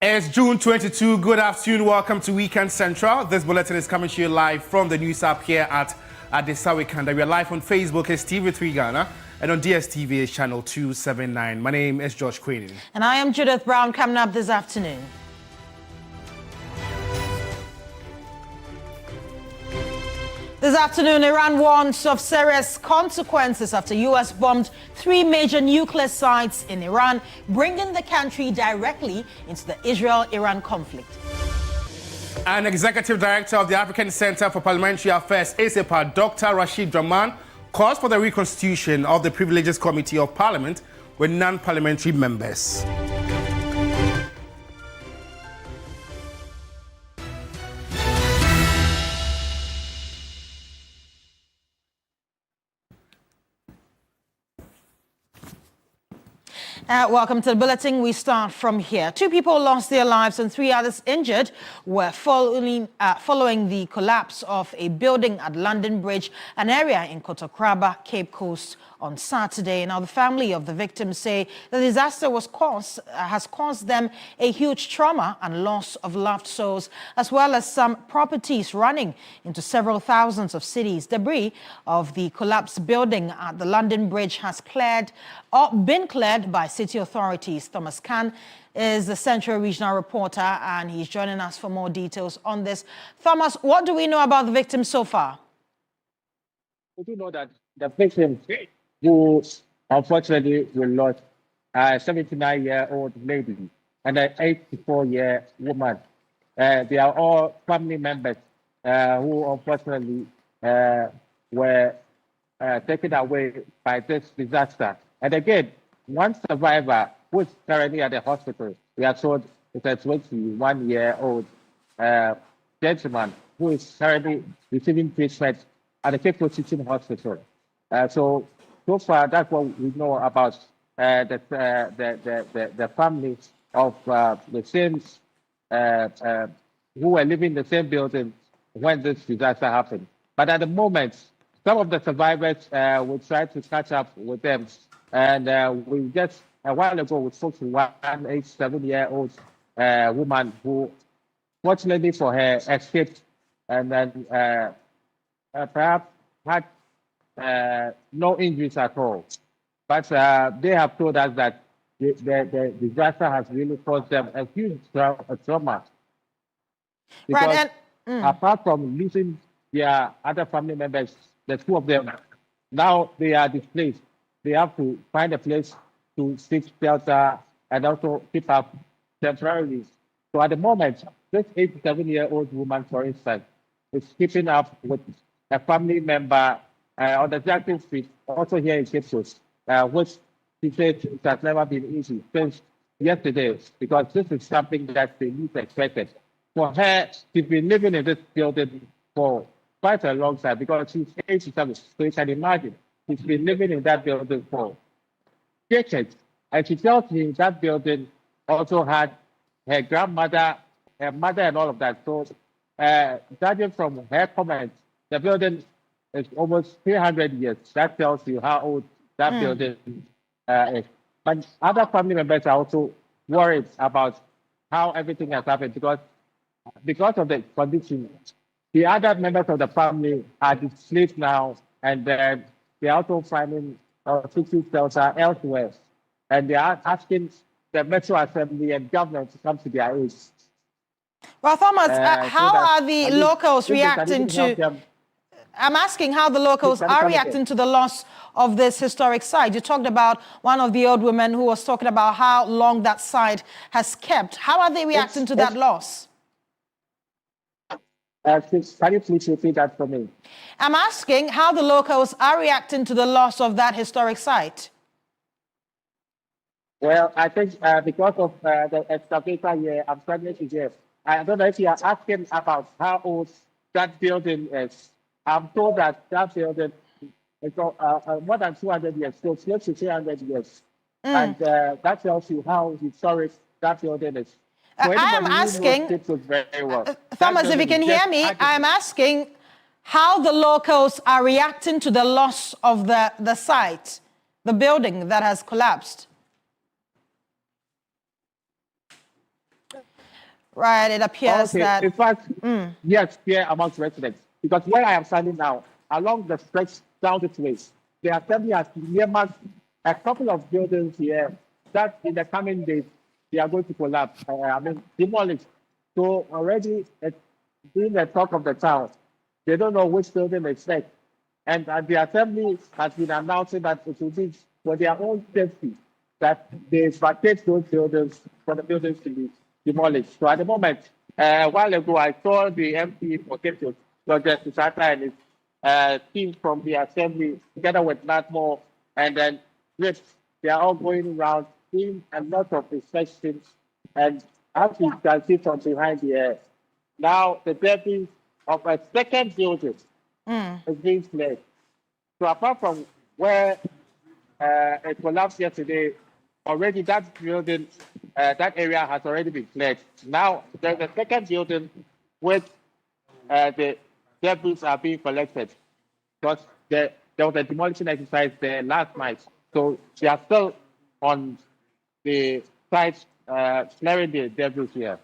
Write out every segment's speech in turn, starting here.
It's June 22. Good afternoon. Welcome to Weekend Central. This bulletin is coming to you live from the news app here at Adesawe Kanda. We are live on Facebook as TV3 Ghana and on DSTV is channel 279. My name is Josh Queen. And I am Judith Brown. Coming up this afternoon. This afternoon, Iran warns of serious consequences after U.S. bombed 3 major nuclear sites in Iran, bringing the country directly into the Israel-Iran conflict. An executive director of the African Center for Parliamentary Affairs, ASAPA, Dr. Rashid Draman, calls for the reconstitution of the Privileges Committee of Parliament with non-parliamentary members. Welcome to the bulletin. We start from here. 2 people lost their lives and 3 others injured were following the collapse of a building at London Bridge, an area in Kotokraba, Cape Coast, on Saturday. Now, the family of the victims say the disaster has caused them a huge trauma and loss of loved souls, as well as some properties running into several thousands of cedis. Debris of the collapsed building at the London Bridge has been cleared by city authorities. Thomas Khan is the Central Regional reporter, and he's joining us for more details on this. Thomas, what do we know about the victims so far? We do know that the victims who unfortunately were lost a 79-year-old lady and an 84-year woman. They are all family members who unfortunately were taken away by this disaster. And again, one survivor who is currently at the hospital, we are told it's a 21-year-old gentleman who is currently receiving treatment at the Cape Coast Teaching Hospital. So far, that's what we know about the family of the same who were living in the same building when this disaster happened. But at the moment, some of the survivors will try to catch up with them. And we just a while ago we spoke to one 87-year-old woman who, fortunately for her, escaped and then perhaps had no injuries at all. But they have told us that the disaster has really caused them a huge trauma. Because Right, apart from losing their other family members, the 2 of them, now they are displaced. They have to find a place to seek shelter and also keep up temporarily. So at the moment, this 87-year-old woman, for instance, is keeping up with a family member on the Jackson Street, also here in Cape Coast, which she said it has never been easy since yesterday, because this is something that they least expected. For her, she's been living in this building for quite a long time because she's 87, so you can imagine. She's been living in that building for decades. And she tells me that building also had her grandmother, her mother, and all of that. So, judging from her comments, the building is almost 300 years. That tells you how old that building is. But other family members are also worried about how everything has happened because of the condition. The other members of the family are displaced now, and then they're also finding seeking shelter elsewhere. And they are asking the Metro Assembly and government to come to their aid. Well, Thomas, how are the locals reacting to... I'm asking how the locals are reacting to the loss of this historic site. You talked about one of the old women who was talking about how long that site has kept. How are they reacting to that loss? Can you please repeat that for me? I'm asking how the locals are reacting to the loss of that historic site. Well, I think because of the excavator here, I'm struggling to guess. I don't know if you are asking about how old that building is. I'm told that that building is more than 200 years, so close to 300 years. And that tells you how historic that building is. I am asking, Thomas, if you can hear me, I am asking how the locals are reacting to the loss of the site, the building that has collapsed. Right, it appears that... In fact, yes, fear amongst residents. Because where I am standing now, along the stretch down this way, the assembly has earmarked a couple of buildings here that in the coming days, they are going to collapse, demolish. So already it's been the talk of the town. They don't know which building is next. And the assembly has been announcing that it will be for their own safety that they vacate those buildings for the buildings to be demolished. So at the moment, a while ago, I saw the MP for Cape Roger Susata and his team from the assembly together with Natmore and then Grips. They are all going around doing a lot of inspections. And as you can see from behind here, now the debris of a second building is being cleared. So apart from where it collapsed yesterday, already that building, that area has already been cleared. Now there's a second building with the debris are being collected because there was a demolition exercise there last night. So they are still on the site clearing the debris here.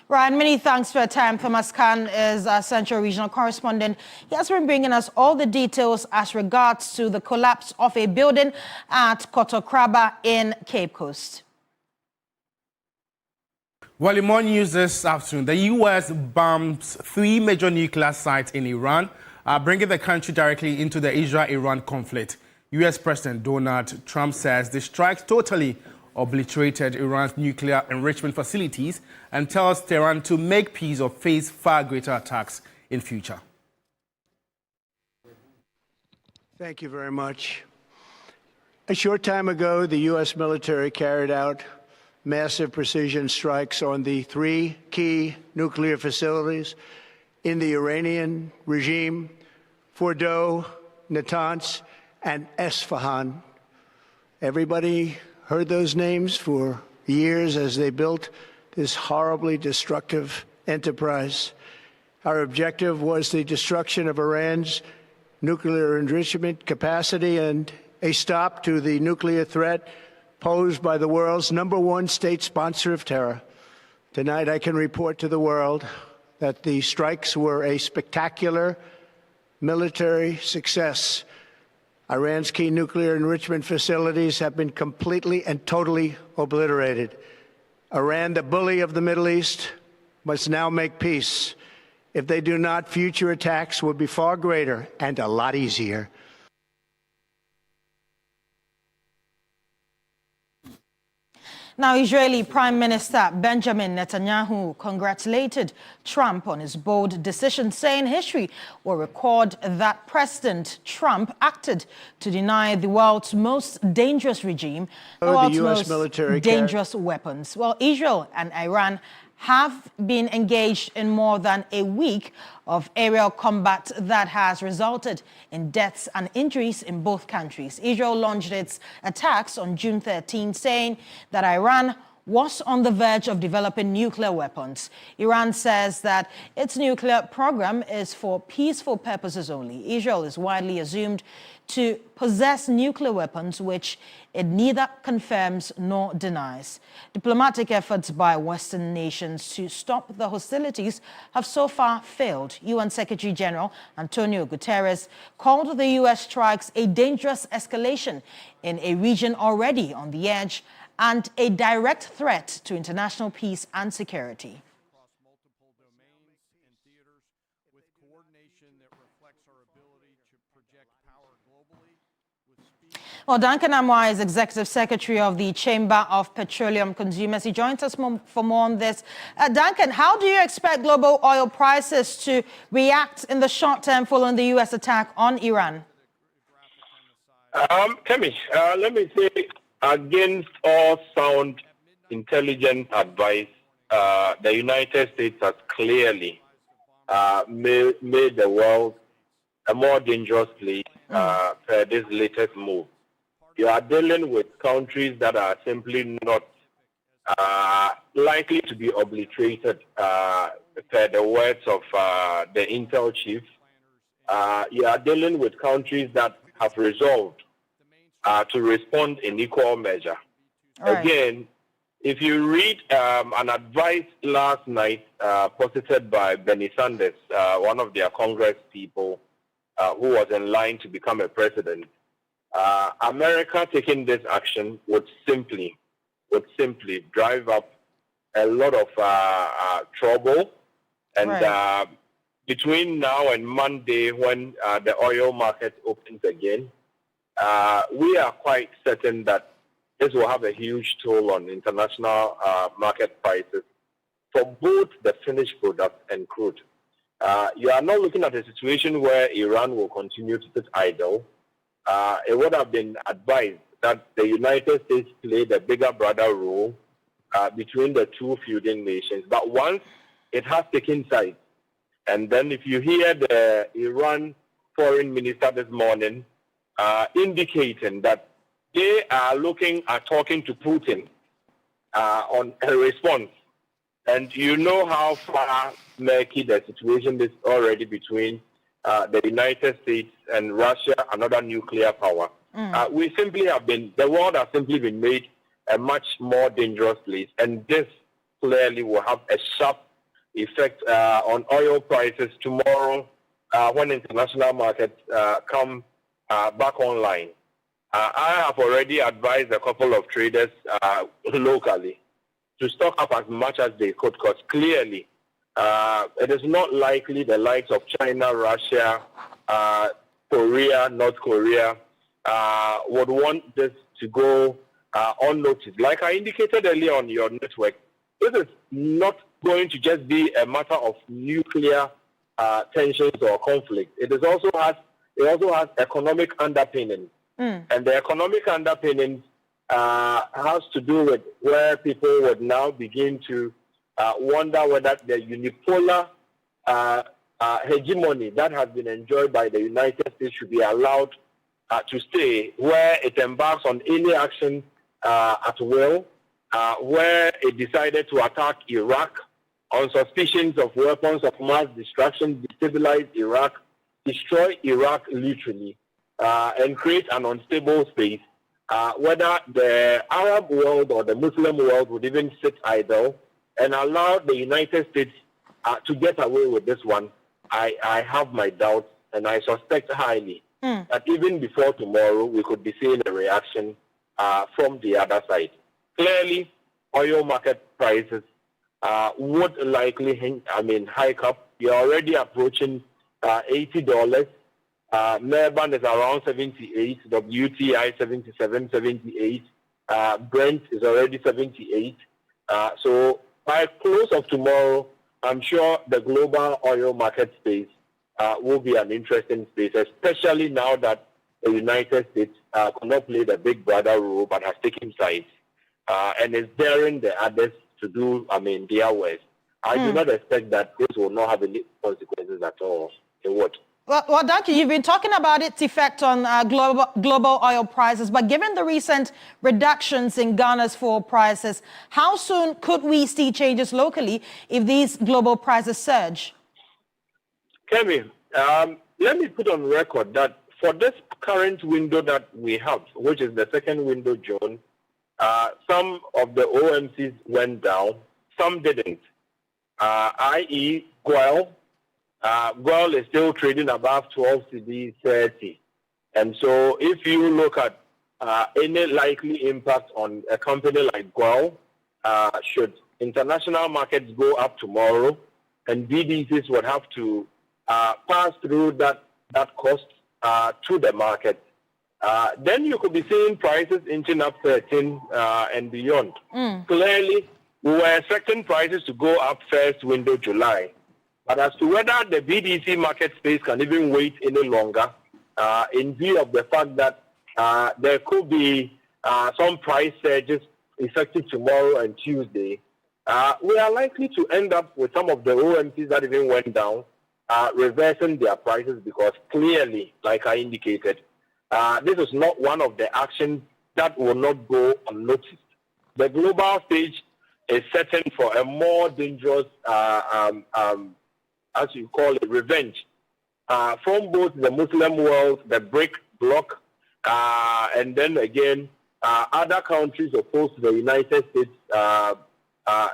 Right, many thanks for your time. Thomas Khan is our Central Regional Correspondent. He has been bringing us all the details as regards to the collapse of a building at Kotokraba in Cape Coast. Well, in more news this afternoon, the U.S. bombs 3 major nuclear sites in Iran, bringing the country directly into the Israel-Iran conflict. U.S. President Donald Trump says the strikes totally obliterated Iran's nuclear enrichment facilities and tells Tehran to make peace or face far greater attacks in future. Thank you very much. A short time ago, the U.S. military carried out massive precision strikes on the 3 key nuclear facilities in the Iranian regime: Fordow, Natanz, and Esfahan. Everybody heard those names for years as they built this horribly destructive enterprise. Our objective was the destruction of Iran's nuclear enrichment capacity and a stop to the nuclear threat posed by the world's #1 state sponsor of terror. Tonight, I can report to the world that the strikes were a spectacular military success. Iran's key nuclear enrichment facilities have been completely and totally obliterated. Iran, the bully of the Middle East, must now make peace. If they do not, future attacks will be far greater and a lot easier. Now, Israeli Prime Minister Benjamin Netanyahu congratulated Trump on his bold decision, saying history will record that President Trump acted to deny the world's most dangerous regime, the world's most dangerous weapons. Well, Israel and Iran have been engaged in more than a week of aerial combat that has resulted in deaths and injuries in both countries. Israel launched its attacks on June 13, saying that Iran was on the verge of developing nuclear weapons. Iran says that its nuclear program is for peaceful purposes only. Israel is widely assumed to possess nuclear weapons, which it neither confirms nor denies. Diplomatic efforts by Western nations to stop the hostilities have so far failed. UN Secretary General Antonio Guterres called the U.S. strikes a dangerous escalation in a region already on the edge and a direct threat to international peace and security. Well, Duncan Amwa is Executive Secretary of the Chamber of Petroleum Consumers. He joins us for more on this. Duncan, how do you expect global oil prices to react in the short term following the U.S. attack on Iran? Kemi, let me say, against all sound intelligence advice, the United States has clearly made the world a more dangerous place per this latest move. You are dealing with countries that are simply not likely to be obliterated, per the words of the Intel chief. You are dealing with countries that have resolved to respond in equal measure. Right. Again, If you read an advice last night posited by Bernie Sanders, one of their Congress people who was in line to become a president, America taking this action would simply drive up a lot of trouble. And between now and Monday, when the oil market opens again, we are quite certain that this will have a huge toll on international market prices for both the finished product and crude. You are not looking at a situation where Iran will continue to sit idle. It would have been advised that the United States played a bigger brother role between the two feuding nations. But once it has taken sides, and then if you hear the Iran foreign minister this morning indicating that they are looking at talking to Putin on a response. And you know how far murky the situation is already between the United States and Russia, another nuclear power. We simply have been, the world has simply been made a much more dangerous place. And this clearly will have a sharp effect on oil prices tomorrow when international markets come back online. I have already advised a couple of traders locally to stock up as much as they could, because clearly it is not likely the likes of China, Russia, Korea, North Korea would want this to go unnoticed. Like I indicated earlier on your network, this is not going to just be a matter of nuclear tensions or conflict. It also has economic underpinnings. And the economic underpinnings has to do with where people would now begin to wonder whether the unipolar hegemony that has been enjoyed by the United States should be allowed to stay, where it embarks on any action at will, where it decided to attack Iraq on suspicions of weapons of mass destruction, destabilize Iraq, destroy Iraq literally, and create an unstable space, whether the Arab world or the Muslim world would even sit idle and allow the United States to get away with this one. I have my doubts, and I suspect highly that even before tomorrow, we could be seeing a reaction from the other side. Clearly, oil market prices would likely hike up. You're already approaching $80. Melbourne is around 78, WTI 77, 78, Brent is already 78. So by close of tomorrow, I'm sure the global oil market space will be an interesting space, especially now that the United States cannot play the big brother role but has taken sides and is daring the others to do, their worst. I do not expect that this will not have any consequences at all. It would. Well, Duncan, you've been talking about its effect on global oil prices, but given the recent reductions in Ghana's fuel prices, how soon could we see changes locally if these global prices surge? Kevin, let me put on record that for this current window that we have, which is the second window, June, some of the OMCs went down, some didn't, i.e. Goil is still trading above 12 cedi 30. And so if you look at any likely impact on a company like Goil, should international markets go up tomorrow and BDCs would have to pass through that cost to the market, then you could be seeing prices inching up 13 and beyond. Clearly, we were expecting prices to go up first window July. But as to whether the BDC market space can even wait any longer, in view of the fact that there could be some price surges effective tomorrow and Tuesday, we are likely to end up with some of the OMCs that even went down reversing their prices, because clearly, like I indicated, this is not one of the actions that will not go unnoticed. The global stage is setting for a more dangerous as you call it, revenge from both the Muslim world, the BRIC bloc, and then again other countries opposed to the United States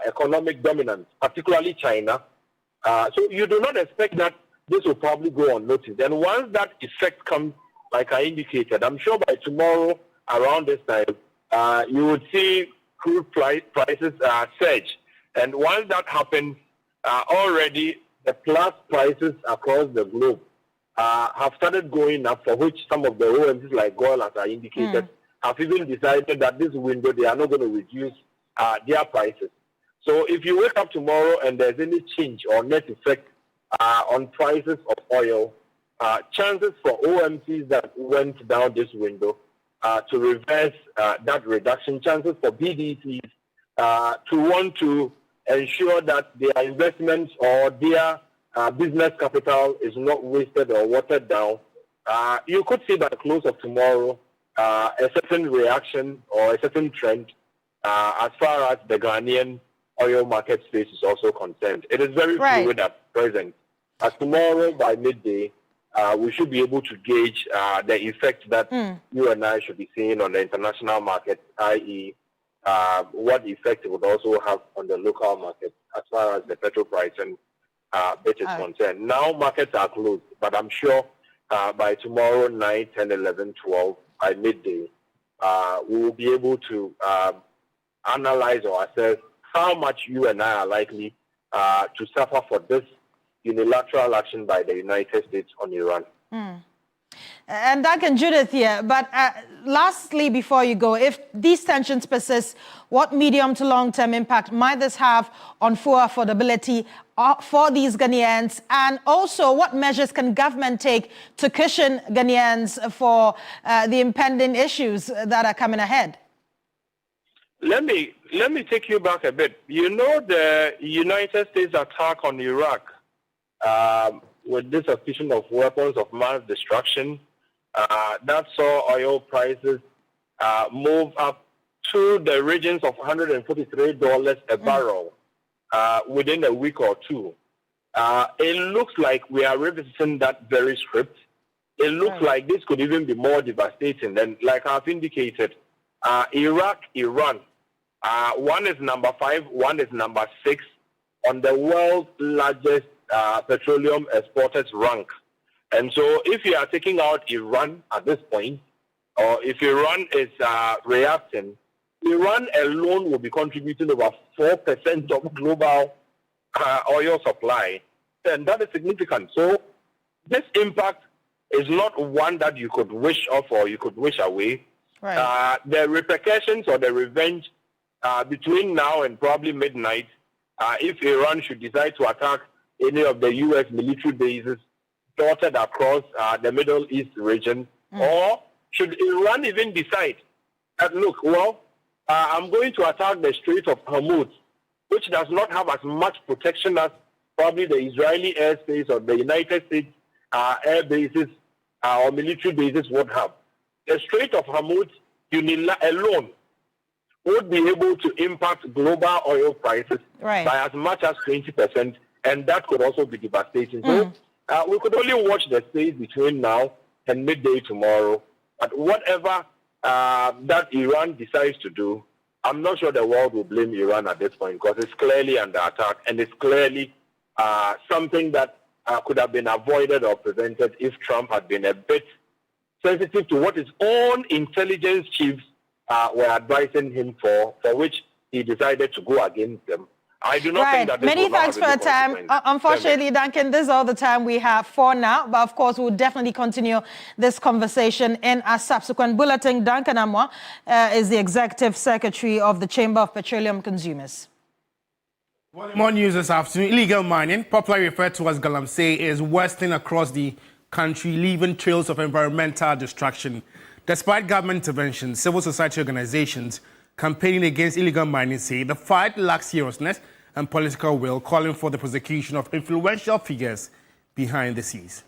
economic dominance, particularly China. So you do not expect that this will probably go unnoticed. And once that effect comes, like I indicated, I'm sure by tomorrow around this time, you would see crude prices surge. And once that happens, already the plus prices across the globe have started going up, for which some of the OMCs like gold, as I indicated, have even decided that this window they are not going to reduce their prices. So if you wake up tomorrow and there's any change or net effect on prices of oil, chances for OMCs that went down this window to reverse that reduction, chances for BDCs to want to ensure that their investments or their business capital is not wasted or watered down, you could see by the close of tomorrow a certain reaction or a certain trend as far as the Ghanaian oil market space is also concerned. It is very fluid at present. Tomorrow by midday, we should be able to gauge the effect that you and I should be seeing on the international market, i.e., what effect it would also have on the local market as far as the petrol price and bit is concerned. Now markets are closed, but I'm sure by tomorrow night, 10, 11, 12, by midday, we will be able to analyze or assess how much you and I are likely to suffer for this unilateral action by the United States on Iran. And Duncan, Judith here, but lastly, before you go, if these tensions persist, what medium to long-term impact might this have on fuel affordability for these Ghanaians? And also, what measures can government take to cushion Ghanaians for the impending issues that are coming ahead? Let me take you back a bit. You know, the United States attack on Iraq with this suspicion of weapons of mass destruction, that saw oil prices move up to the regions of $143 a barrel within a week or two. It looks like we are revisiting that very script. It looks like this could even be more devastating. And like I've indicated, Iraq, Iran, one is number 5, one is number 6 on the world's largest petroleum exporters rank. And so if you are taking out Iran at this point, or if Iran is reacting, Iran alone will be contributing over 4% of global oil supply. And that is significant. So this impact is not one that you could wish off or you could wish away. The repercussions or the revenge between now and probably midnight, if Iran should decide to attack any of the U.S. military bases dotted across the Middle East region, or should Iran even decide that, look, well, I'm going to attack the Strait of Hormuz, which does not have as much protection as probably the Israeli airspace or the United States air bases or military bases would have. The Strait of Hormuz alone would be able to impact global oil prices by as much as 20%, and that could also be devastating. So we could only watch the space between now and midday tomorrow. But whatever that Iran decides to do, I'm not sure the world will blame Iran at this point, because it's clearly under attack, and it's clearly something that could have been avoided or prevented if Trump had been a bit sensitive to what his own intelligence chiefs were advising him for which he decided to go against them. I do not think that this Many thanks for your time. Unfortunately, Duncan, this is all the time we have for now. But of course, we'll definitely continue this conversation in a subsequent bulletin. Duncan Amwa is the Executive Secretary of the Chamber of Petroleum Consumers. More news this afternoon. Illegal mining, popularly referred to as galamsey, is worsening across the country, leaving trails of environmental destruction. Despite government intervention, civil society organizations campaigning against illegal mining say the fight lacks seriousness and political will, calling for the prosecution of influential figures behind the scenes.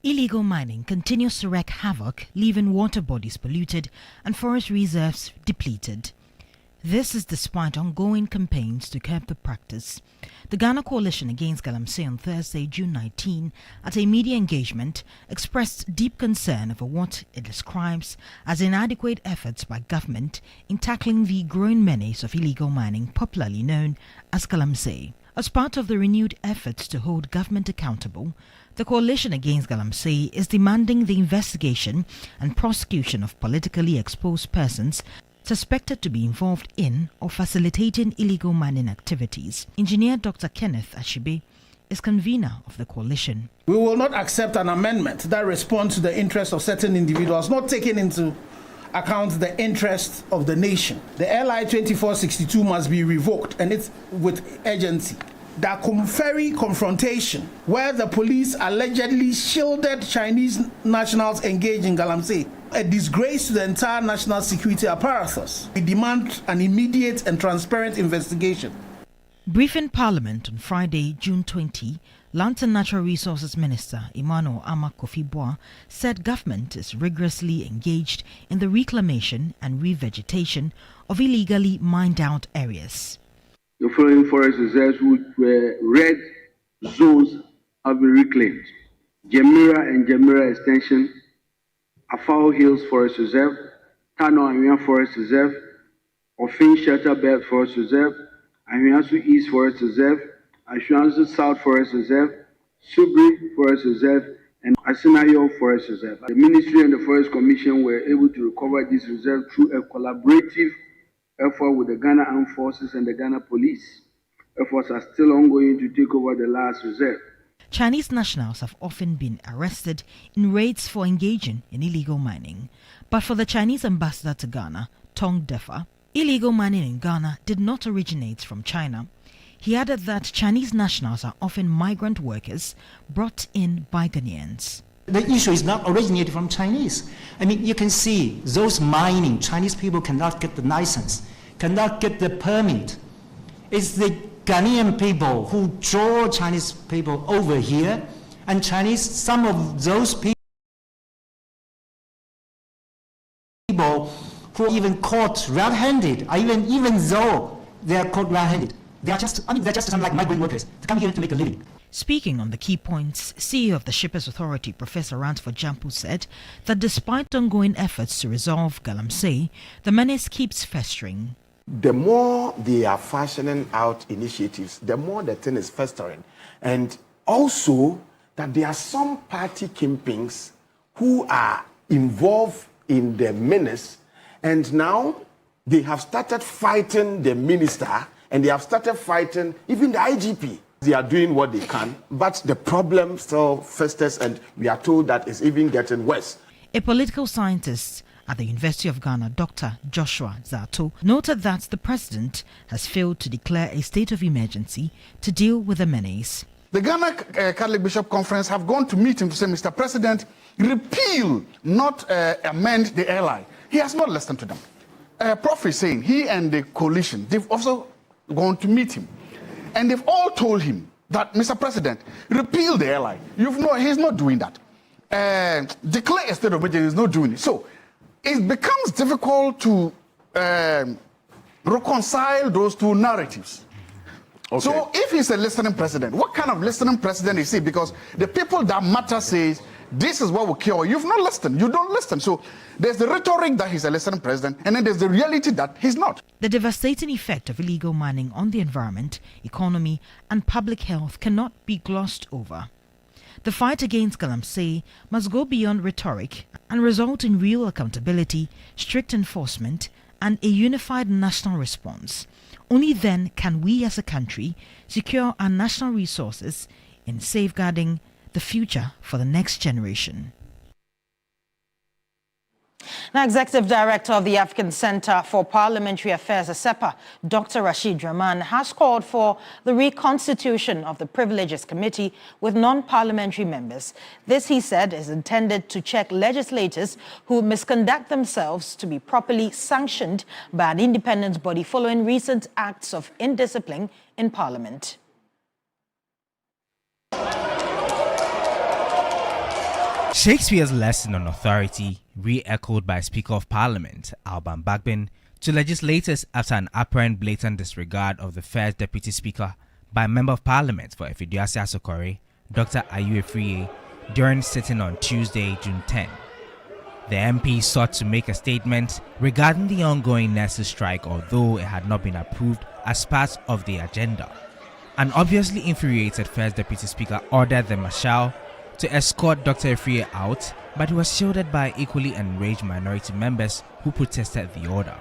Illegal mining continues to wreak havoc, leaving water bodies polluted and forest reserves depleted. This is despite ongoing campaigns to curb the practice. The Ghana Coalition Against Galamsey on Thursday, June 19, at a media engagement, expressed deep concern over what it describes as inadequate efforts by government in tackling the growing menace of illegal mining, popularly known as Galamsey. As part of the renewed efforts to hold government accountable, the Coalition Against Galamsey is demanding the investigation and prosecution of politically exposed persons suspected to be involved in or facilitating illegal mining activities. Engineer Dr. Kenneth Ashibe is convener of the coalition. We will not accept an amendment that responds to the interests of certain individuals, not taking into account the interests of the nation. The LI 2462 must be revoked, and it's with urgency. The Kumferi confrontation, where the police allegedly shielded Chinese nationals engaged in Galamsey, a disgrace to the entire national security apparatus. We demand an immediate and transparent investigation. Briefing Parliament on Friday, June 20, Land and Natural Resources Minister Emmanuel Ama Kofi-Boah said government is rigorously engaged in the reclamation and revegetation of illegally mined out areas. The following forest reserves, which were red zones, have been reclaimed: Gemira and Gemira Extension, Afao Hills Forest Reserve, Tano Anwea Forest Reserve, Ofin Shelter Belt Forest Reserve, Ahwiasu East Forest Reserve, Ahwiasu South Forest Reserve, Subri Forest Reserve, and Asinayo Forest Reserve. The Ministry and the Forest Commission were able to recover these reserves through a collaborative effort with the Ghana Armed Forces and the Ghana Police. Efforts are still ongoing to take over the last reserve. Chinese nationals have often been arrested in raids for engaging in illegal mining. But for the Chinese ambassador to Ghana, Tong Defa, illegal mining in Ghana did not originate from China. He added that Chinese nationals are often migrant workers brought in by Ghanaians. The issue is not originated from Chinese. I mean, you can see those mining, Chinese people cannot get the license, cannot get the permit. It's the Ghanaian people who draw Chinese people over here, and some of those people who are even caught red-handed, even though they are caught red-handed. They're just like migrant workers to come here to make a living. Speaking on the key points, CEO of the Shippers Authority, Professor Ransford Jampu, said that despite ongoing efforts to resolve Galamsey, the menace keeps festering. The more they are fashioning out initiatives, the more the thing is festering. And also that there are some party kingpins who are involved in the menace, and now they have started fighting the minister, and they have started fighting even the IGP. They are doing what they can, but the problem still festers, and we are told that it's even getting worse. A political scientist at the University of Ghana, Dr. Joshua Zato, noted that the president has failed to declare a state of emergency to deal with the menace. The Ghana Catholic Bishop Conference have gone to meet him to say, Mr. President, repeal, not amend the LI. He has not listened to them. Prof is saying he and the coalition, they've also gone to meet him. And they've all told him that, Mr. President, repeal the LI. He's not doing that. Declare a state of emergency, he's not doing it. So it becomes difficult to reconcile those two narratives. Okay. So if he's a listening president, what kind of listening president is he? Because the people that matter says, this is what will cure. You've not listened. You don't listen. So there's the rhetoric that he's a listening president, and then there's the reality that he's not. The devastating effect of illegal mining on the environment, economy, and public health cannot be glossed over. The fight against Galamsey must go beyond rhetoric and result in real accountability, strict enforcement, and a unified national response. Only then can we as a country secure our national resources in safeguarding the future for the next generation. Now, Executive Director of the African Center for Parliamentary Affairs, ASEPA, Dr. Rashid Rahman, has called for the reconstitution of the Privileges Committee with non-parliamentary members. This, he said, is intended to check legislators who misconduct themselves to be properly sanctioned by an independent body following recent acts of indiscipline in Parliament. Shakespeare's lesson on authority re-echoed by Speaker of Parliament Alban Bagbin to legislators after an apparent blatant disregard of the first Deputy Speaker by Member of Parliament for Efidiasi Asokore, Dr. Ayu Efriye, during sitting on Tuesday, June 10. The MP sought to make a statement regarding the ongoing nurses' strike, although it had not been approved as part of the agenda. An obviously infuriated First Deputy Speaker ordered the Marshal to escort Dr. Efriye out, but he was shielded by equally enraged minority members who protested the order.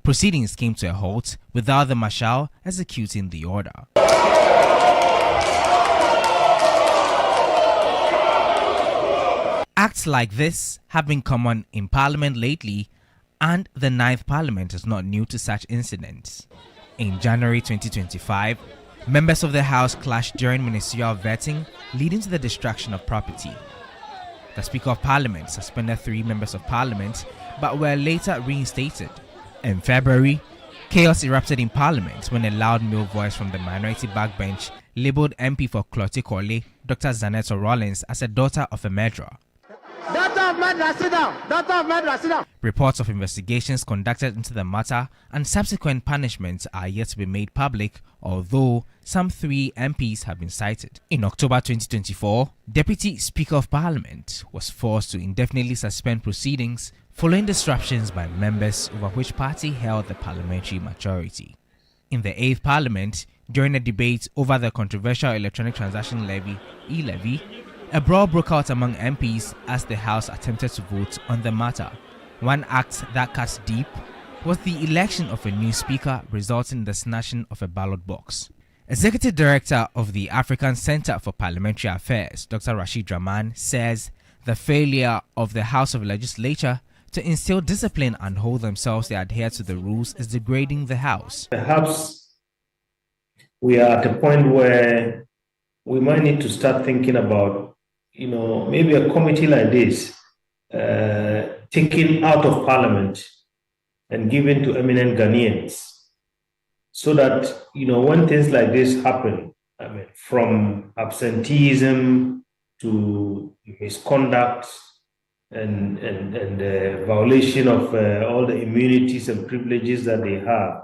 Proceedings came to a halt without the Marshal executing the order. Acts like this have been common in Parliament lately, and the 9th Parliament is not new to such incidents. In January 2025, members of the House clashed during ministerial vetting, leading to the destruction of property. The Speaker of Parliament suspended 3 members of Parliament, but were later reinstated. In February, chaos erupted in Parliament when a loud male voice from the minority backbench labelled MP for Clotte Korle, Dr. Zanetto Rollins, as a daughter of a murderer. Daughter of murderer, sit down! Daughter of murderer, sit down! Reports of investigations conducted into the matter and subsequent punishments are yet to be made public, although some 3 MPs have been cited. In October 2024, Deputy Speaker of Parliament was forced to indefinitely suspend proceedings following disruptions by members over which party held the parliamentary majority. In the 8th Parliament, during a debate over the controversial electronic transaction levy, e-levy, a brawl broke out among MPs as the House attempted to vote on the matter. One act that cuts deep was the election of a new speaker, resulting in the snatching of a ballot box. Executive Director of the African Center for Parliamentary Affairs, Dr. Rashid Rahman, says the failure of the House of Legislature to instill discipline and hold themselves to adhere to the rules is degrading the House. Perhaps we are at a point where we might need to start thinking about, maybe a committee like this, taken out of Parliament and given to eminent Ghanaians, so that, when things like this happen, from absenteeism to misconduct, and violation of all the immunities and privileges that they have,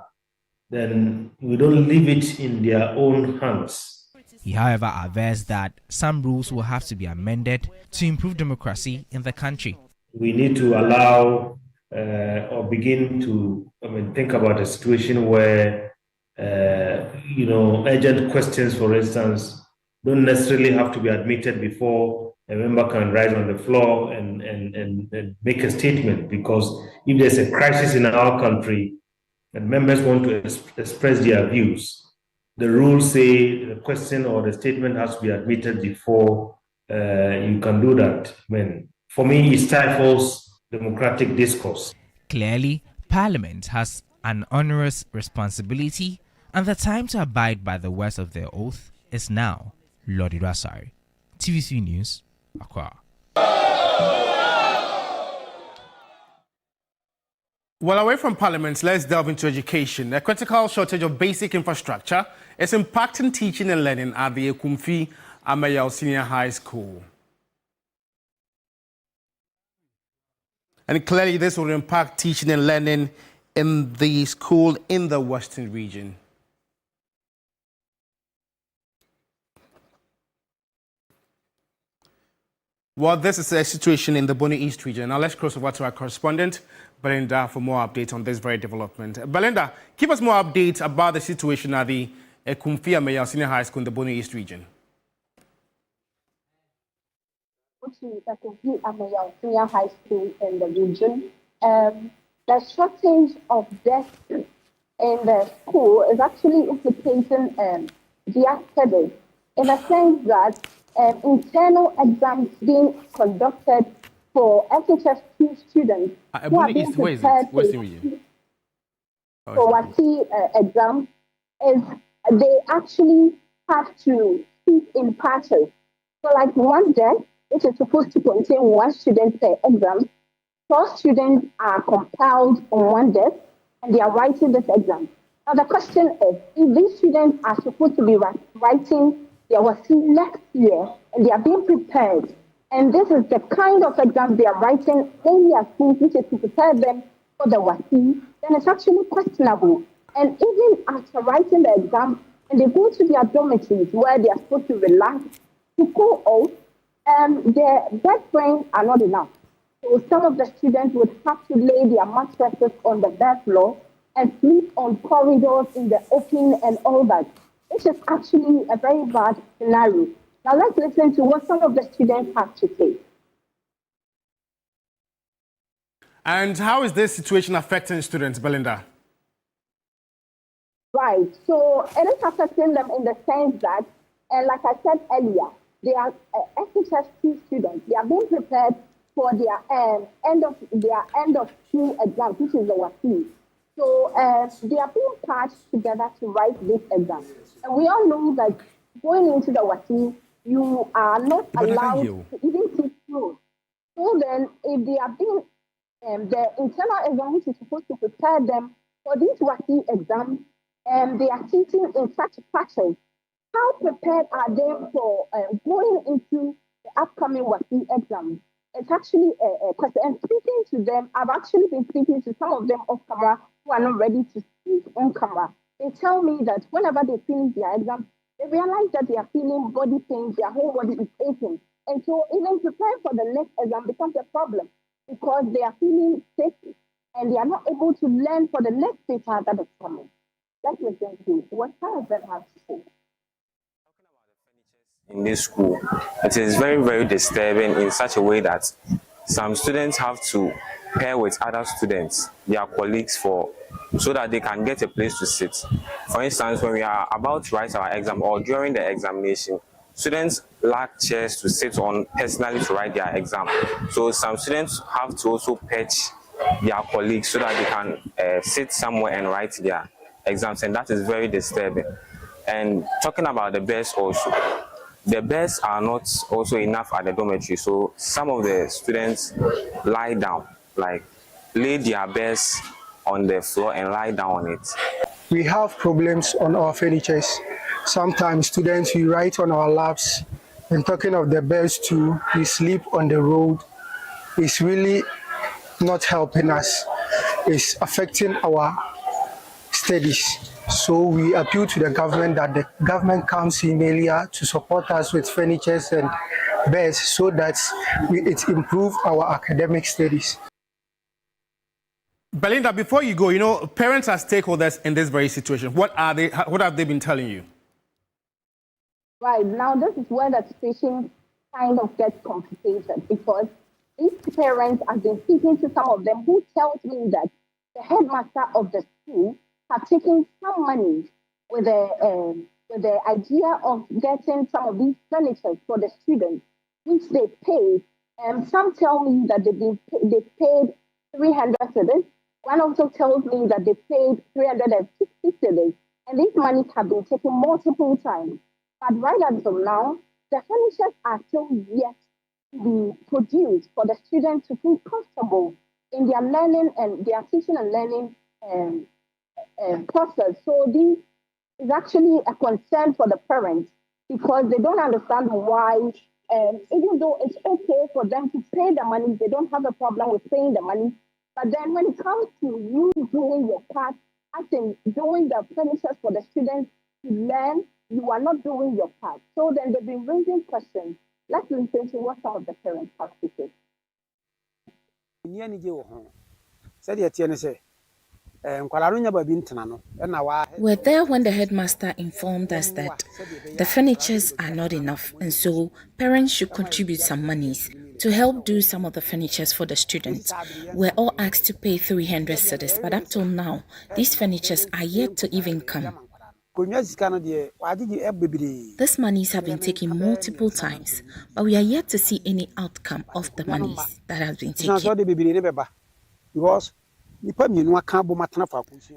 then we don't leave it in their own hands. He, however, avers that some rules will have to be amended to improve democracy in the country. We need to allow or begin to think about a situation where urgent questions, for instance, don't necessarily have to be admitted before a member can rise on the floor and make a statement, because if there's a crisis in our country and members want to express their views, the rules say the question or the statement has to be admitted before you can do that. For me, it stifles democratic discourse. Clearly, Parliament has an onerous responsibility, and the time to abide by the words of their oath is now. Lodi Rasari, TV3 News, Accra. Well, away from Parliament, let's delve into education. A critical shortage of basic infrastructure is impacting teaching and learning at the Ekumfi Amayal Senior High School. And clearly, this will impact teaching and learning in the school in the Western region. Well, this is a situation in the Bonny East region. Now let's cross over to our correspondent, Belinda, for more updates on this very development. Belinda, give us more updates about the situation at the Ekumfi Amayal Senior High School in the Bonny East region. To Ekumfi Amayal Senior High School in the region, the shortage of desks in the school is actually implicating their studies, in the sense that internal exams being conducted for SHS2 students who are being prepared for WASI exams, is they actually have to sit in patches. So like one desk, which is supposed to contain one student per exam, 12 students are compiled on one desk and they are writing this exam. Now the question is, if these students are supposed to be writing their WASI next year and they are being prepared, and this is the kind of exam they are writing in their schools, which is to prepare them for the WASI, then it's actually questionable. And even after writing the exam, and they go to their dormitories where they are supposed to relax, to cool off, their bed frames are not enough. So some of the students would have to lay their mattresses on the bed floor and sleep on corridors in the open and all that, which is actually a very bad scenario. Now let's listen to what some of the students have to say. And how is this situation affecting students, Belinda? Right. So it is affecting them in the sense that, and like I said earlier, they are SHS2 students. They are being prepared for their end of school exam, which is the WASI. So they are being patched together to write this exam. And we all know that going into the WASI, you are not allowed to even sit through. So then, if they are being the internal exam, which is supposed to prepare them for this WASI exam, they are sitting in such patches. How prepared are they for going into the upcoming WASI exam? It's actually a question. And speaking to them, I've actually been speaking to some of them off camera who are not ready to speak on camera. They tell me that whenever they finish their exam, they realize that they are feeling body pains, their whole body is aching. And so even preparing for the next exam becomes a problem because they are feeling sick and they are not able to learn for the next paper that is coming. Let's listen to what some of them have to say. In this school, it is very, very disturbing in such a way that some students have to pair with other students, their colleagues, so that they can get a place to sit. For instance, when we are about to write our exam or during the examination, students lack chairs to sit on personally to write their exam. So some students have to also perch their colleagues so that they can sit somewhere and write their exams, and that is very disturbing. And talking about the beds also, the beds are not also enough at the dormitory, so some of the students lie down, like lay their beds on the floor and lie down on it. We have problems on our furnitures. Sometimes students, we write on our laps, and talking of the beds too, we sleep on the road. It's really not helping us. It's affecting our studies. So we appeal to the government that the government comes in earlier to support us with furnitures and beds so that it improves our academic studies. Belinda, before you go, parents are stakeholders in this very situation. What have they been telling you? Right, now this is where the situation kind of gets complicated because these parents have been speaking to some of them who tells me that the headmaster of the school have taken some money with the idea of getting some of these furniture for the students, which they paid. And some tell me that they paid 300 cedis. One also tells me that they paid 360 cedis. And these monies have been taken multiple times. But right until now, the furnitures are still yet to be produced for the students to feel comfortable in their learning and their teaching and learning process. So this is actually a concern for the parents because they don't understand why, even though it's okay for them to pay the money, they don't have a problem with paying the money. But then when it comes to you doing your part, as in doing the furnitures for the students to learn, you are not doing your part. So then they've been raising questions. Let's listen to what some of the parents have to say. We're there when the headmaster informed us that the furnitures are not enough, and so parents should contribute some monies to help do some of the furnitures for the students. We're all asked to pay 300 cedis, but up till now, these furnitures are yet to even come. These monies have been taken multiple times, but we are yet to see any outcome of the monies that have been taken.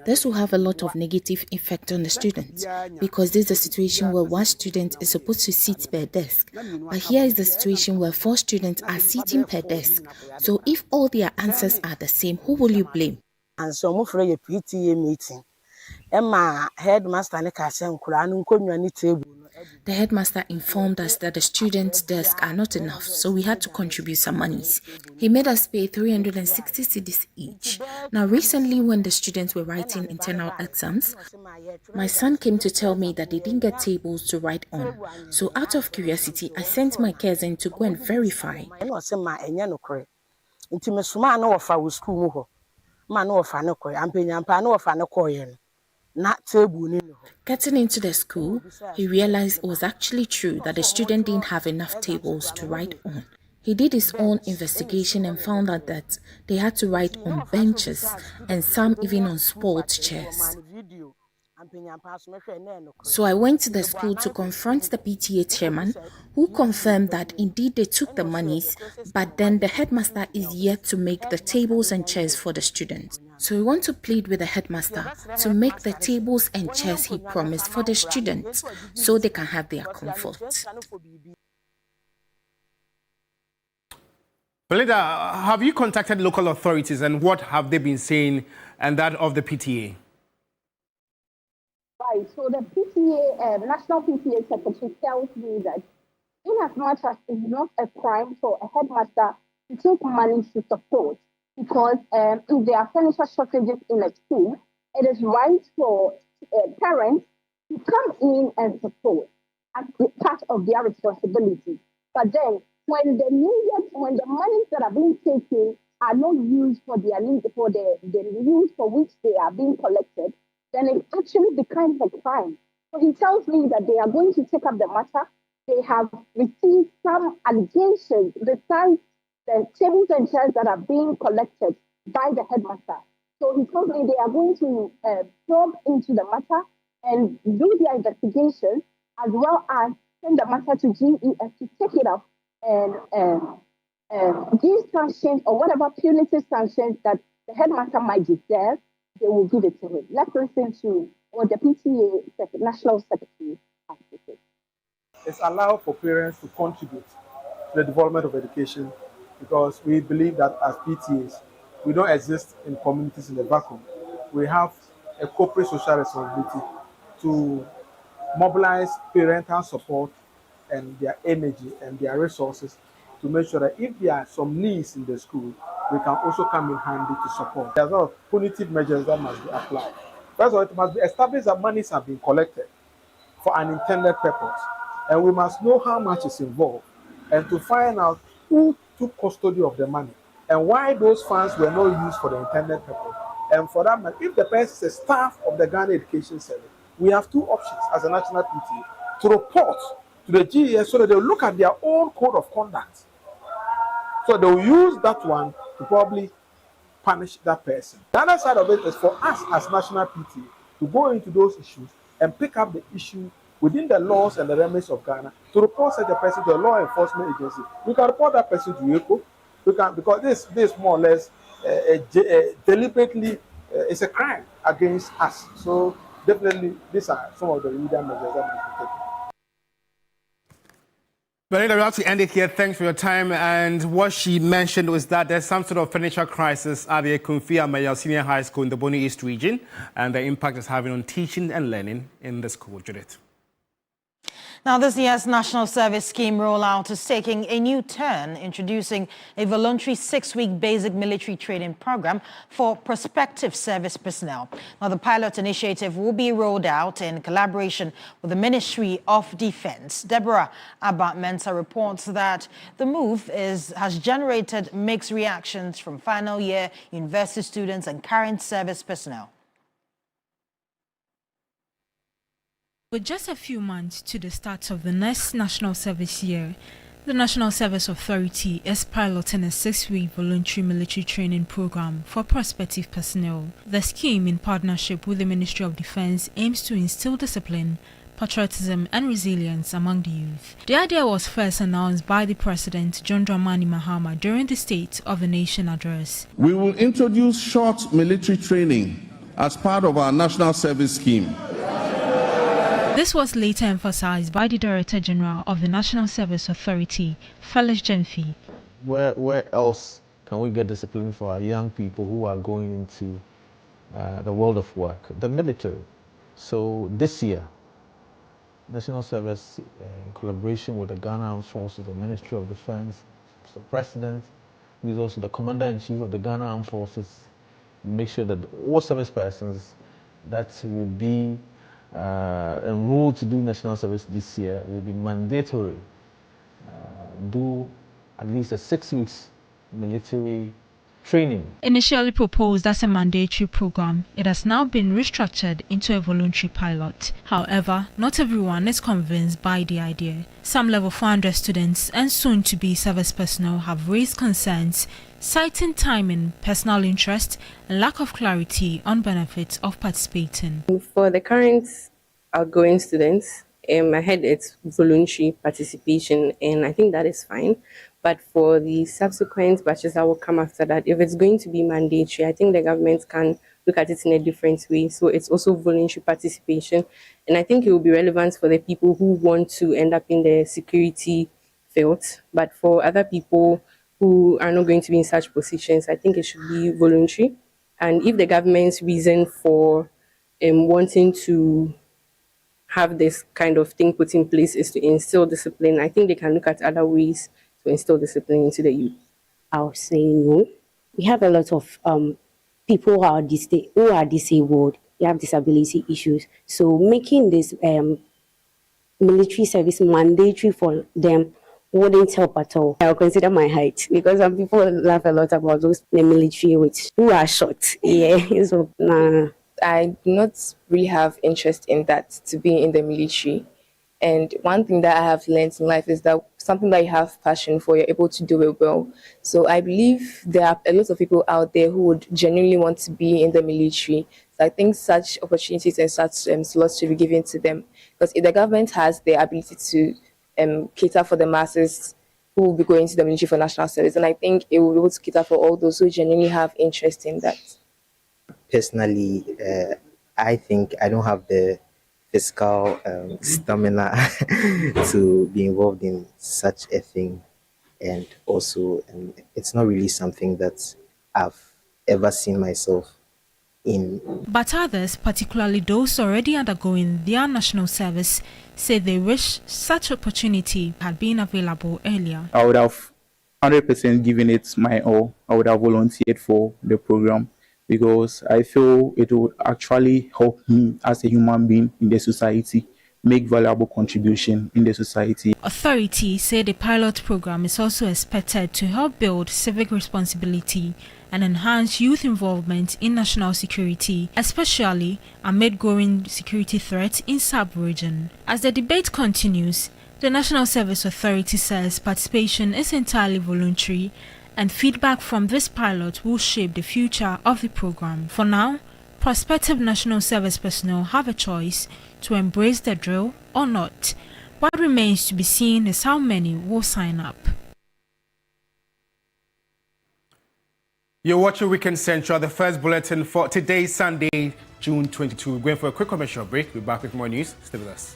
This will have a lot of negative effect on the students because this is a situation where one student is supposed to sit per desk. But here is the situation where 4 students are sitting per desk. So if all their answers are the same, who will you blame? And so for a PTA meeting. Emma headmaster table. The headmaster informed us that the students' desks are not enough, so we had to contribute some monies. He made us pay 360 cedis each. Now, recently when the students were writing internal exams, my son came to tell me that they didn't get tables to write on. So out of curiosity, I sent my cousin to go and verify. Getting into the school, he realized it was actually true that the student didn't have enough tables to write on. He did his own investigation and found out that they had to write on benches and some even on sports chairs. So I went to the school to confront the PTA chairman, who confirmed that indeed they took the monies, but then the headmaster is yet to make the tables and chairs for the students. So we want to plead with the headmaster to make the tables and chairs he promised for the students so they can have their comfort. Belinda, have you contacted local authorities and what have they been saying and that of the PTA? Right, so the PTA, National PTA Secretary tells me that in as much as it's not a crime for a headmaster to take money to support, because if there are furniture shortages in a school, it is right for parents to come in and support as part of their responsibility. But then, when the monies that are being taken are not used for their needs, for the use for which they are being collected, then it actually becomes a crime. So he tells me that they are going to take up the matter. They have received some allegations besides the tables and chairs that are being collected by the headmaster. So he told me they are going to probe into the matter and do their investigation, as well as send the matter to GES to take it up and give sanctions or whatever punitive sanctions that the headmaster might deserve. They will give it to him. Let's listen to what the PTA National Secretary has to say. It's allowed for parents to contribute to the development of education, because we believe that as PTAs, we don't exist in communities in a vacuum. We have a corporate social responsibility to mobilize parental support and their energy and their resources to make sure that if there are some needs in the school, we can also come in handy to support. There are a lot of punitive measures that must be applied. First of all, it must be established that monies have been collected for an intended purpose, and we must know how much is involved, and to find out who took custody of the money and why those funds were not used for the intended purpose. And for that matter, if the person is a staff of the Ghana Education Service, we have 2 options as a national PTA: to report to the GES so that they'll look at their own code of conduct. So they'll use that one to probably punish that person. The other side of it is for us as national PTA to go into those issues and pick up the issue within the laws and the remedies of Ghana to report such a person to a law enforcement agency. We can report that person to ECO. We can, because this more or less deliberately is a crime against us. So definitely these are some of the remedial measures that must be taken. Belinda, we have to end it here. Thanks for your time. And what she mentioned was that there's some sort of furniture crisis at the Kumfi Amaya Senior High School in the Boni East region, and the impact it's having on teaching and learning in the school. Judith. Now, this year's National Service Scheme rollout is taking a new turn, introducing a voluntary 6-week basic military training program for prospective service personnel. Now, the pilot initiative will be rolled out in collaboration with the Ministry of Defense. Deborah Abba-Mensah reports that the move has generated mixed reactions from final year university students and current service personnel. With just a few months to the start of the next national service year, the National Service Authority is piloting a 6-week voluntary military training program for prospective personnel. The scheme, in partnership with the Ministry of Defense, aims to instill discipline, patriotism and resilience among the youth. The idea was first announced by the President John Dramani Mahama during the State of the Nation address. We will introduce short military training as part of our national service scheme. This was later emphasized by the Director General of the National Service Authority, Felix Jemfi. Where else can we get discipline for our young people who are going into the world of work? The military. So this year, National Service, in collaboration with the Ghana Armed Forces, the Ministry of Defense, the President, who is also the Commander-in-Chief of the Ghana Armed Forces, make sure that all service persons that will be enrolled to do national service this year will be mandatory. Do at least a 6 weeks military training. Initially proposed as a mandatory program, it has now been restructured into a voluntary pilot. However, not everyone is convinced by the idea. Some level 400 students and soon-to-be service personnel have raised concerns, citing timing, personal interest, and lack of clarity on benefits of participating. For the current outgoing students, I heard it's voluntary participation, and I think that is fine. But for the subsequent batches that will come after that, if it's going to be mandatory, I think the government can look at it in a different way. So it's also voluntary participation. And I think it will be relevant for the people who want to end up in the security field. But for other people who are not going to be in such positions, I think it should be voluntary. And if the government's reason for wanting to have this kind of thing put in place is to instill discipline, I think they can look at other ways to instill discipline into the youth. I'll say no. We have a lot of people who are disabled. They have disability issues. So making this military service mandatory for them wouldn't help at all. I'll consider my height because some people laugh a lot about those in the military who are short. Yeah, so nah. I do not really have interest in that, to be in the military. And one thing that I have learned in life is that something that you have passion for, you're able to do it well. So I believe there are a lot of people out there who would genuinely want to be in the military. So I think such opportunities and such slots should be given to them. Because if the government has the ability to cater for the masses who will be going to the military for national service, and I think it will be able to cater for all those who genuinely have interest in that. Personally, I think I don't have the physical stamina to be involved in such a thing, and also it's not really something that I've ever seen myself in. But others, particularly those already undergoing their national service, say they wish such opportunity had been available earlier. I would have 100% given it my all. I would have volunteered for the program, because I feel it would actually help me as a human being in the society, make valuable contribution in the society. Authorities say the pilot program is also expected to help build civic responsibility and enhance youth involvement in national security, especially amid growing security threats in sub-region. As the debate continues, the National Service Authority says participation is entirely voluntary, and feedback from this pilot will shape the future of the program. For now, prospective national service personnel have a choice to embrace the drill or not. What remains to be seen is how many will sign up. You're watching Weekend Central, the first bulletin for today, Sunday, June 22. We're going for a quick commercial break. We're back with more news. Stay with us.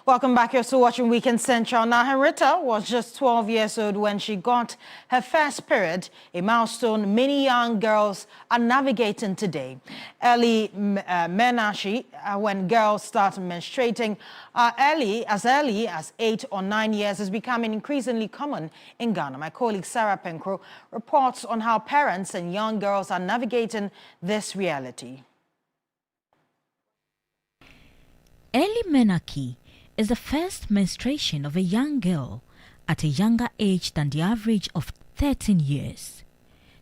Welcome back. You're still watching Weekend Central. Now, Henrietta was just 12 years old when she got her first period, a milestone many young girls are navigating today. Early menarche, when girls start menstruating, early as 8 or 9 years, is becoming increasingly common in Ghana. My colleague Sarah Penkro reports on how parents and young girls are navigating this reality. Early menarche is the first menstruation of a young girl at a younger age than the average of 13 years.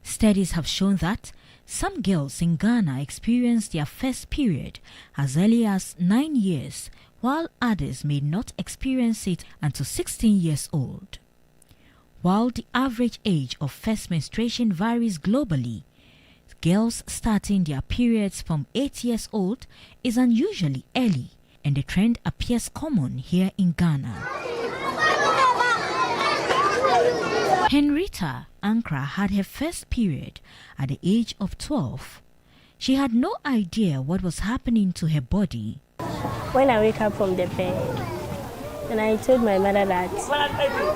Studies have shown that some girls in Ghana experience their first period as early as 9 years, while others may not experience it until 16 years old. While the average age of first menstruation varies globally, girls starting their periods from 8 years old is unusually early, and the trend appears common here in Ghana. Henrietta Ankra had her first period at the age of 12. She had no idea what was happening to her body. When I wake up from the bed, and I told my mother that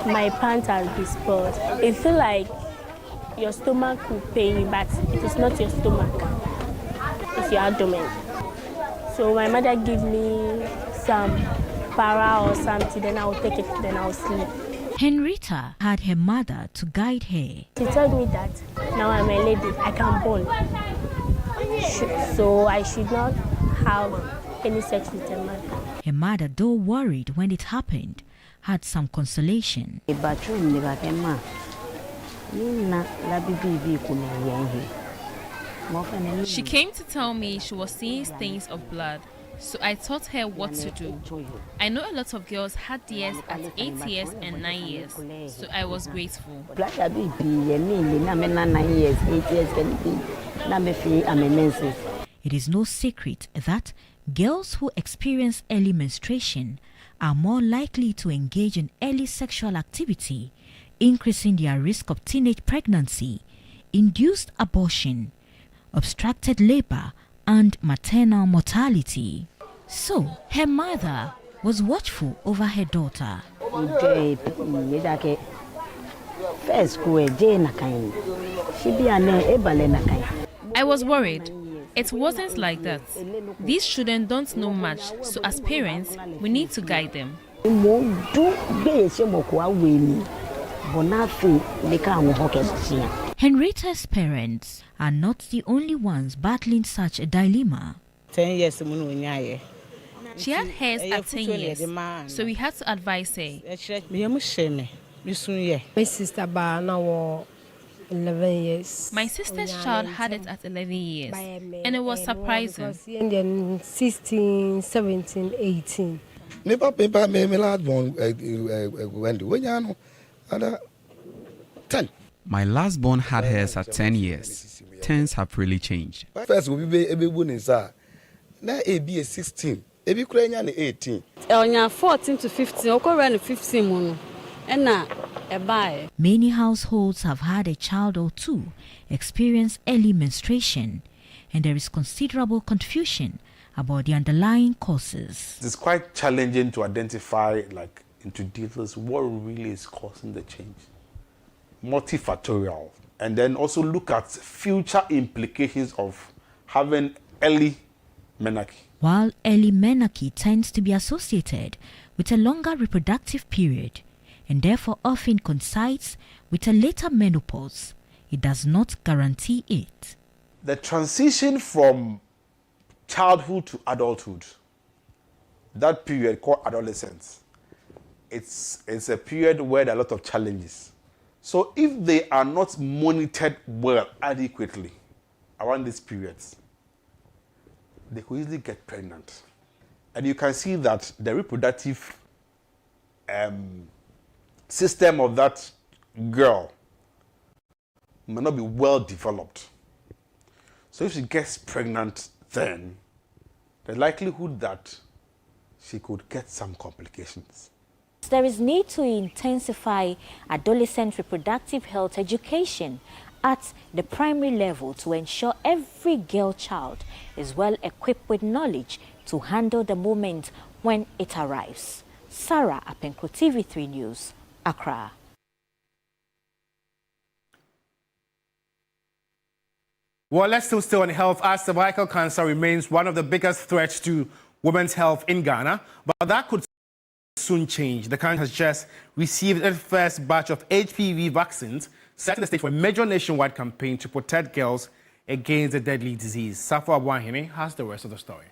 my pants are spoiled, it feels like your stomach will pain you, but it is not your stomach, it's your abdomen. So my mother gave me some para or something, then I'll take it, then I'll sleep. Henrietta had her mother to guide her. She told me that now I'm a lady, I can born. So I should not have any sex with a man. Her mother, though worried when it happened, had some consolation. She came to tell me she was seeing stains of blood, so I taught her what to do. I know a lot of girls had theirs at 8 years and 9 years, so I was grateful. It is no secret that girls who experience early menstruation are more likely to engage in early sexual activity, increasing their risk of teenage pregnancy, induced abortion, obstructed labor, and maternal mortality. So, her mother was watchful over her daughter. I was worried. It wasn't like that. These children don't know much, so as parents, we need to guide them. Henrietta's parents are not the only ones battling such a dilemma. 10 years. She had hers at 10 years, so we had to advise her. My sister now 11 years. My sister's child had it at 11 years, and it was surprising. 16, 17, 18. My last born had hers at 10 years. Times have really changed. First, we be now a 16, a 18. 14 to 15, okay, 15 and many households have had a child or two experience early menstruation, and there is considerable confusion about the underlying causes. It's quite challenging to identify, into details, what really is causing the change. Multifactorial. And then also look at future implications of having early menarche. While early menarche tends to be associated with a longer reproductive period, and therefore often coincides with a later menopause, it does not guarantee it. The transition from childhood to adulthood, that period called adolescence, it's a period where there are a lot of challenges. So if they are not monitored well, adequately, around these periods, they could easily get pregnant. And you can see that the reproductive system of that girl may not be well developed. So if she gets pregnant then, the likelihood that she could get some complications. There is need to intensify adolescent reproductive health education at the primary level to ensure every girl child is well equipped with knowledge to handle the moment when it arrives. Sarah Apenko, TV3 News, Accra. Well, let's still stay on health, as cervical cancer remains one of the biggest threats to women's health in Ghana, but that could soon change. The country has just received its first batch of HPV vaccines, setting the stage for a major nationwide campaign to protect girls against the deadly disease. Safo Abuahene has the rest of the story.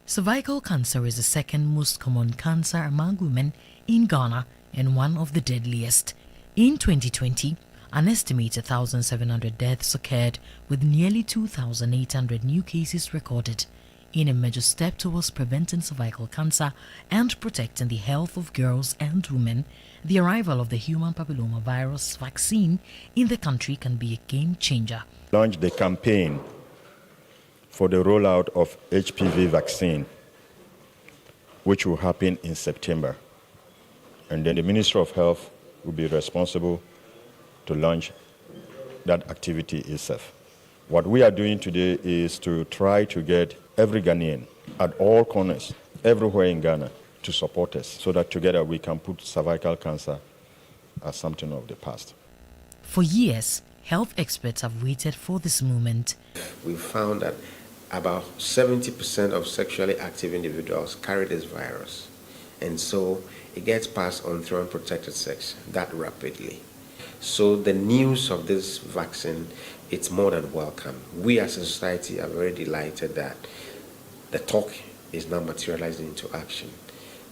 Cervical cancer is the second most common cancer among women in Ghana and one of the deadliest. In 2020, an estimated 1,700 deaths occurred, with nearly 2,800 new cases recorded. In a major step towards preventing cervical cancer and protecting the health of girls and women, the arrival of the human papillomavirus vaccine in the country can be a game changer. Launched the campaign for the rollout of HPV vaccine, which will happen in September. And then the Ministry of Health will be responsible to launch that activity itself. What we are doing today is to try to get every Ghanaian at all corners, everywhere in Ghana, to support us so that together we can put cervical cancer as something of the past. For years, health experts have waited for this moment. We found that about 70% of sexually active individuals carry this virus, and so it gets passed on through unprotected sex that rapidly. So the news of this vaccine, it's more than welcome. We as a society are very delighted that the talk is now materializing into action.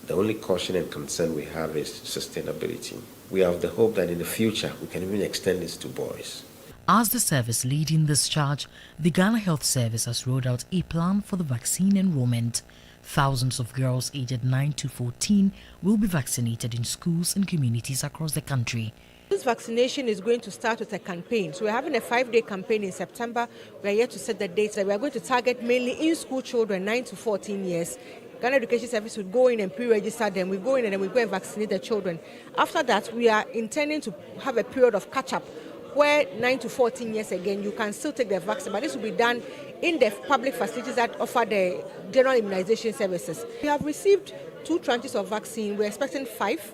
The only caution and concern we have is sustainability. We have the hope that in the future we can even extend this to boys. As the service leading this charge, the Ghana Health Service has rolled out a plan for the vaccine enrollment. Thousands of girls aged 9 to 14 will be vaccinated in schools and communities across the country. This vaccination is going to start with a campaign. So we're having a 5-day campaign in September. We're yet to set the dates. We are going to target mainly in-school children, 9 to 14 years. Ghana Education Service would go in and pre-register them. We go in and then we go and vaccinate the children. After that, we are intending to have a period of catch-up where 9 to 14 years again, you can still take the vaccine, but this will be done in the public facilities that offer the general immunization services. We have received 2 tranches of vaccine. We're expecting 5.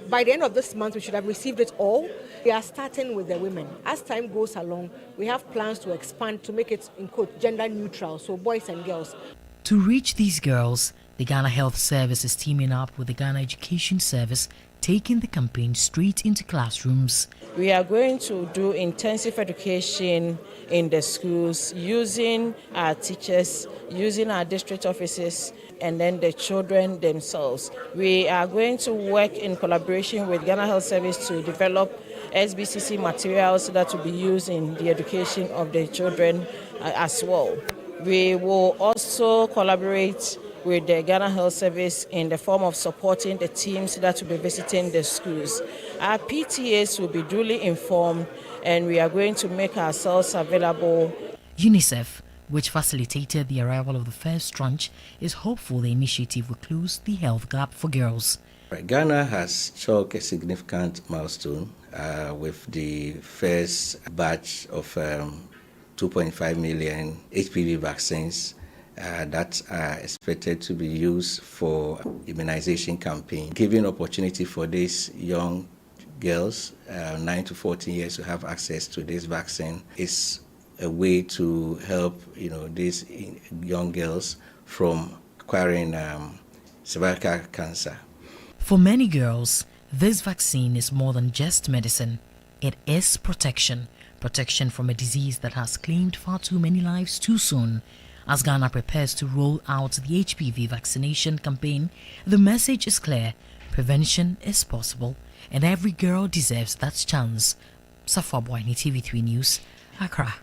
By the end of this month, we should have received it all. We are starting with the women. As time goes along, we have plans to expand to make it, in quote, gender neutral, so boys and girls. To reach these girls, the Ghana Health Service is teaming up with the Ghana Education Service, taking the campaign straight into classrooms. We are going to do intensive education in the schools using our teachers, using our district offices, and then the children themselves. We are going to work in collaboration with Ghana Health Service to develop SBCC materials that will be used in the education of the children as well. We will also collaborate with the Ghana Health Service in the form of supporting the teams that will be visiting the schools. Our PTAs will be duly informed, and we are going to make ourselves available. UNICEF, which facilitated the arrival of the first tranche, is hopeful the initiative will close the health gap for girls. Ghana has struck a significant milestone with the first batch of 2.5 million HPV vaccines that are expected to be used for immunization campaign, giving opportunity for these young girls, 9 to 14 years, to have access to this vaccine is a way to help these young girls from acquiring cervical cancer. For many girls, this vaccine is more than just medicine. It is protection. Protection from a disease that has claimed far too many lives too soon. As Ghana prepares to roll out the HPV vaccination campaign, the message is clear. Prevention is possible, and every girl deserves that chance. Safo Abuahene, TV3 News, Accra.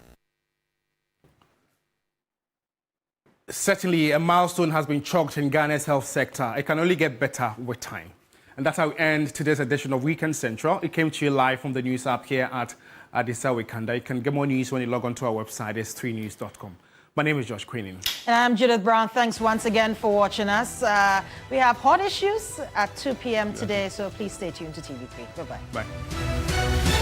Certainly, a milestone has been chalked in Ghana's health sector. It can only get better with time. And that's how we end today's edition of Weekend Central. It came to you live from the news app here at Adesawekanda. You can get more news when you log on to our website. It's 3news.com. My name is Josh Queening. And I'm Judith Brown. Thanks once again for watching us. We have hot issues at 2 p.m. today, so please stay tuned to TV3. Bye-bye. Bye.